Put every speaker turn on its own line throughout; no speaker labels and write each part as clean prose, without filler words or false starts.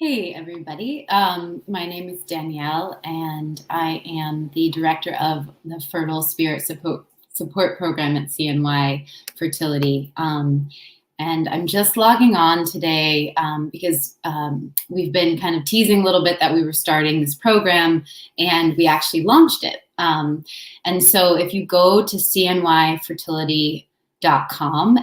Hey, everybody. My name is Danielle, and I am the director of the Fertile Spirit Support Program at CNY Fertility. And I'm just logging on today because we've been kind of teasing a little bit that we were starting this program, and we actually launched it. And so if you go to cnyfertility.com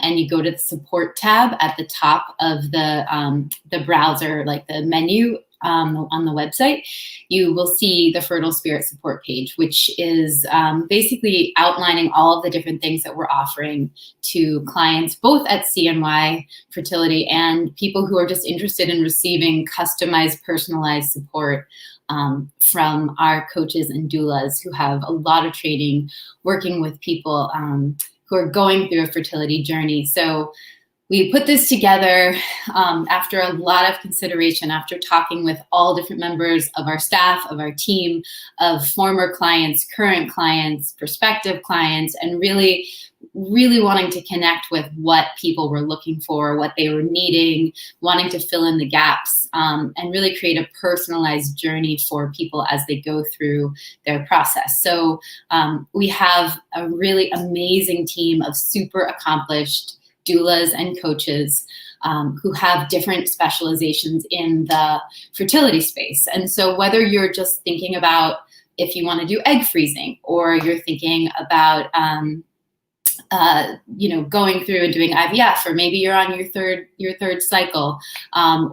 and you go to the support tab at the top of the browser, like the menu on the website, you will see the Fertile Spirit support page, which is basically outlining all of the different things that we're offering to clients, both at CNY Fertility and people who are just interested in receiving customized, personalized support from our coaches and doulas who have a lot of training working with people who are going through a fertility journey. So we put this together after a lot of consideration, after talking with all different members of our staff, of our team, of former clients, current clients, prospective clients, and really wanting to connect with what people were looking for, what they were needing, wanting to fill in the gaps, and really create a personalized journey for people as they go through their process. So we have a really amazing team of super accomplished doulas and coaches who have different specializations in the fertility space. And so whether you're just thinking about if you want to do egg freezing, or you're thinking about going through and doing IVF, or maybe you're on your third cycle,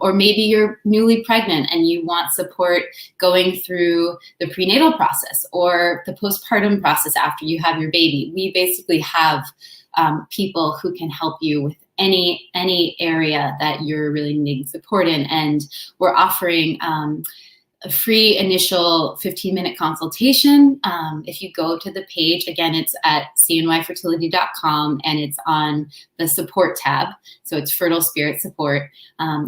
or maybe you're newly pregnant and you want support going through the prenatal process or the postpartum process after you have your baby. We basically have people who can help you with any area that you're really needing support in. And we're offering a free initial 15-minute consultation. If you go to the page, again, it's at cnyfertility.com and it's on the support tab. So it's Fertile Spirit Support.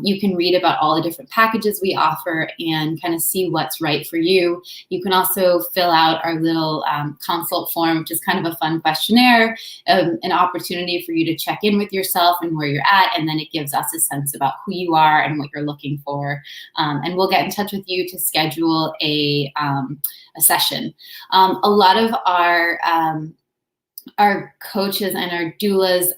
You can read about all the different packages we offer and kind of see what's right for you. You can also fill out our little consult form, which is kind of a fun questionnaire, an opportunity for you to check in with yourself and where you're at. And then it gives us a sense about who you are and what you're looking for. And we'll get in touch with you to schedule a session. A lot of our coaches and our doulas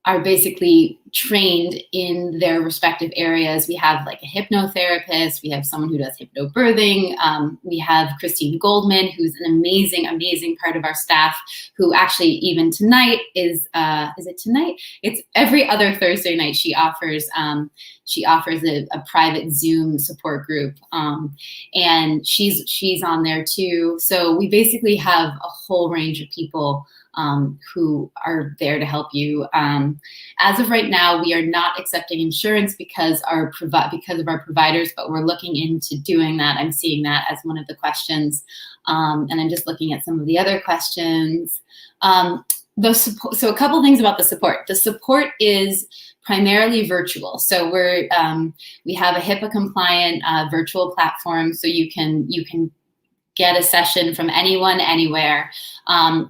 are basically trained in their respective areas. We have like a hypnotherapist, we have someone who does hypnobirthing, we have Christine Goldman, who's an amazing part of our staff, who actually even tonight is it tonight? It's every other Thursday night she offers a private Zoom support group, and she's on there too. So we basically have a whole range of people who are there to help you. As of right now, we are not accepting insurance because of our providers, but we're looking into doing that. I'm seeing that as one of the questions, and I'm just looking at some of the other questions. So a couple things about the support. The support is primarily virtual. So we have a HIPAA compliant virtual platform, so you can get a session from anyone, anywhere.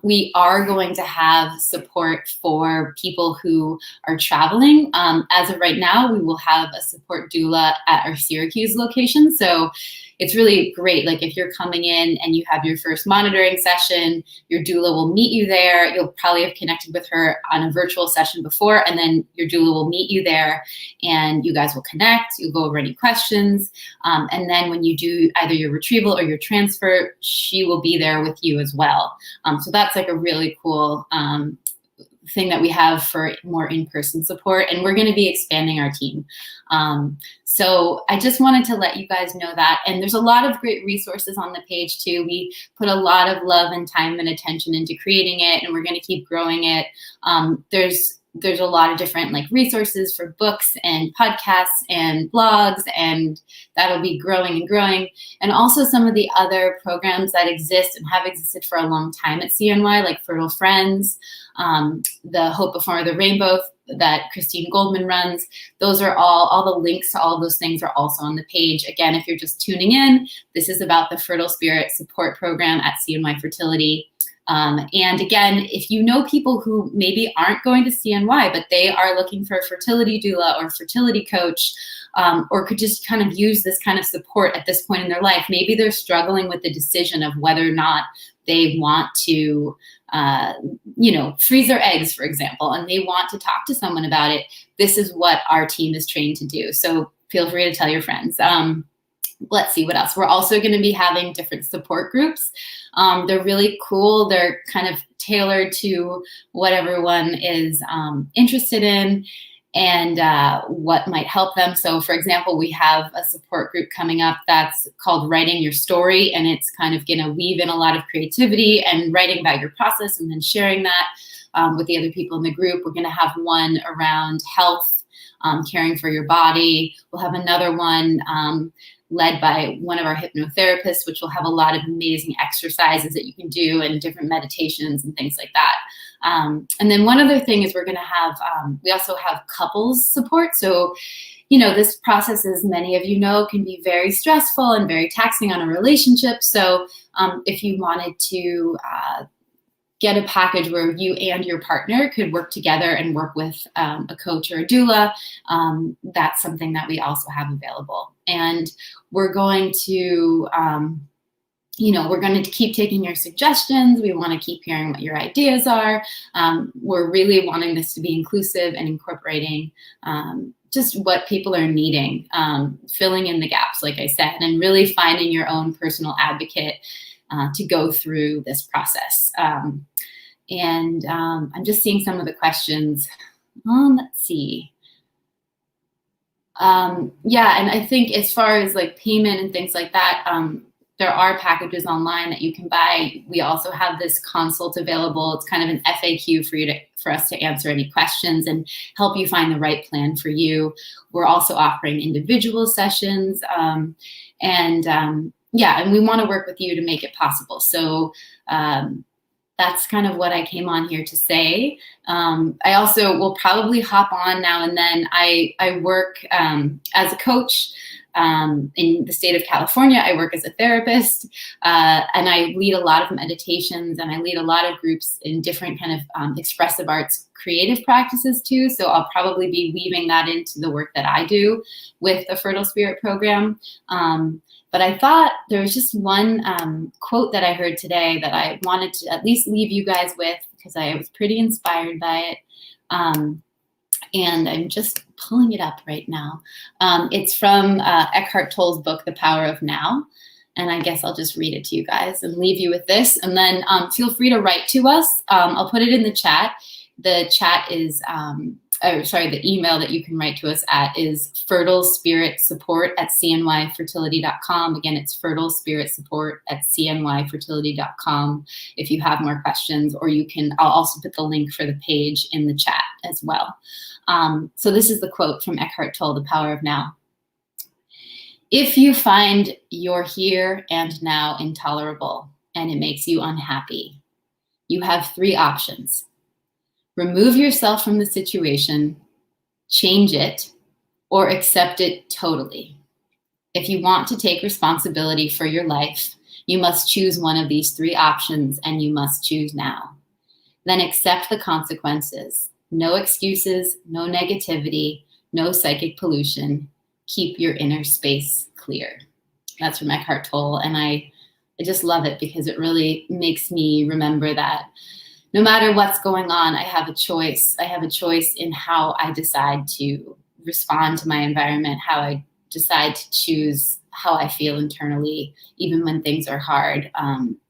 We are going to have support for people who are traveling. As of right now, we will have a support doula at our Syracuse location. So it's really great. Like if you're coming in and you have your first monitoring session, your doula will meet you there. You'll probably have connected with her on a virtual session before, and then your doula will meet you there and you guys will connect. You'll go over any questions. And then when you do either your retrieval or your transfer, she will be there with you as well. So that's like a really cool thing that we have for more in-person support, and we're going to be expanding our team. So I just wanted to let you guys know that. And there's a lot of great resources on the page too. We put a lot of love and time and attention into creating it, and we're going to keep growing it. There's a lot of different like resources for books and podcasts and blogs, and that'll be growing and growing. And also some of the other programs that exist and have existed for a long time at CNY, like Fertile Friends, the Hope Before the Rainbow that Christine Goldman runs. Those are all the links to all those things are also on the page. Again, if you're just tuning in, this is about the Fertile Spirit Support Program at CNY Fertility. And again, if you know people who maybe aren't going to CNY, but they are looking for a fertility doula or fertility coach, or could just kind of use this kind of support at this point in their life. Maybe they're struggling with the decision of whether or not they want to, freeze their eggs, for example, and they want to talk to someone about it. This is what our team is trained to do. So feel free to tell your friends. Let's see what else. We're also going to be having different support groups. They're really cool. They're kind of tailored to what everyone is interested in and what might help them. So for example, we have a support group coming up that's called Writing Your Story, and it's kind of going to weave in a lot of creativity and writing about your process and then sharing that with the other people in the group. We're going to have one around health, caring for your body. We'll have another one led by one of our hypnotherapists, which will have a lot of amazing exercises that you can do and different meditations and things like that. And then one other thing is we're going to have, we also have couples support. So, this process, as many of you know, can be very stressful and very taxing on a relationship. So if you wanted to get a package where you and your partner could work together and work with a coach or a doula, that's something that we also have available. And we're going to, we're going to keep taking your suggestions. We want to keep hearing what your ideas are. We're really wanting this to be inclusive and incorporating just what people are needing, filling in the gaps, like I said, and really finding your own personal advocate to go through this process. And I'm just seeing some of the questions. Let's see. And I think as far as like payment and things like that, there are packages online that you can buy. We also have this consult available. It's kind of an FAQ for us to answer any questions and help you find the right plan for you. We're also offering individual sessions, and we want to work with you to make it possible. So that's kind of what I came on here to say. I also will probably hop on now and then. I work as a coach in the state of California. I work as a therapist, and I lead a lot of meditations, and I lead a lot of groups in different kind of expressive arts creative practices too. So I'll probably be weaving that into the work that I do with the Fertile Spirit program. But I thought there was just one quote that I heard today that I wanted to at least leave you guys with, because I was pretty inspired by it. And I'm just pulling it up right now. It's from Eckhart Tolle's book, The Power of Now. And I guess I'll just read it to you guys and leave you with this. And then feel free to write to us. I'll put it in the chat. The chat is, the email that you can write to us at is fertilespiritsupport@cnyfertility.com. Again, it's fertilespiritsupport@cnyfertility.com if you have more questions, or I'll also put the link for the page in the chat as well. So this is the quote from Eckhart Tolle, The Power of Now. If you find your here and now intolerable and it makes you unhappy, you have 3 options. Remove yourself from the situation, change it, or accept it totally. If you want to take responsibility for your life, you must choose one of these 3 options, and you must choose now. Then accept the consequences. No excuses, no negativity, no psychic pollution. Keep your inner space clear. That's from Eckhart Tolle, and I just love it because it really makes me remember that no matter what's going on, I have a choice. I have a choice in how I decide to respond to my environment, how I decide to choose how I feel internally, even when things are hard.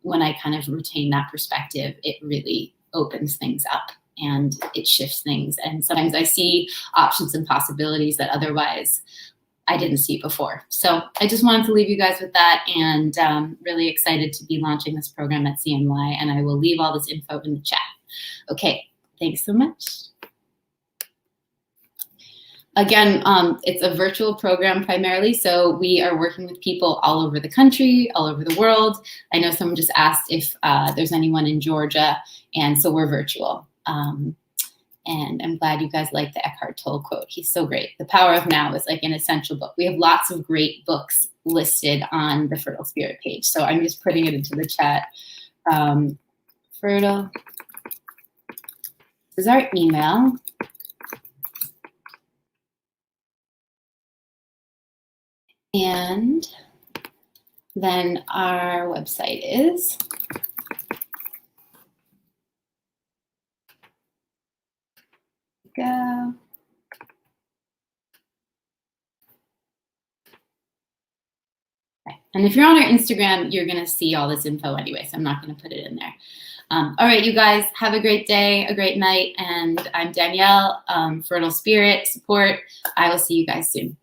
When I kind of retain that perspective, it really opens things up and it shifts things. And sometimes I see options and possibilities that otherwise I didn't see before. So I just wanted to leave you guys with that, and really excited to be launching this program at CNY, and I will leave all this info in the chat. Okay, thanks so much. Again, it's a virtual program primarily, so we are working with people all over the country, all over the world. I know someone just asked if there's anyone in Georgia, and so we're virtual. And I'm glad you guys like the Eckhart Tolle quote. He's so great. The Power of Now is like an essential book. We have lots of great books listed on the Fertile Spirit page. So I'm just putting it into the chat. Fertile. This is our email. And then our website is go. Okay. And if you're on our Instagram, you're going to see all this info anyway, so I'm not going to put it in there. All right, you guys, have a great day, a great night. And I'm Danielle, Fertile Spirit Support. I will see you guys soon.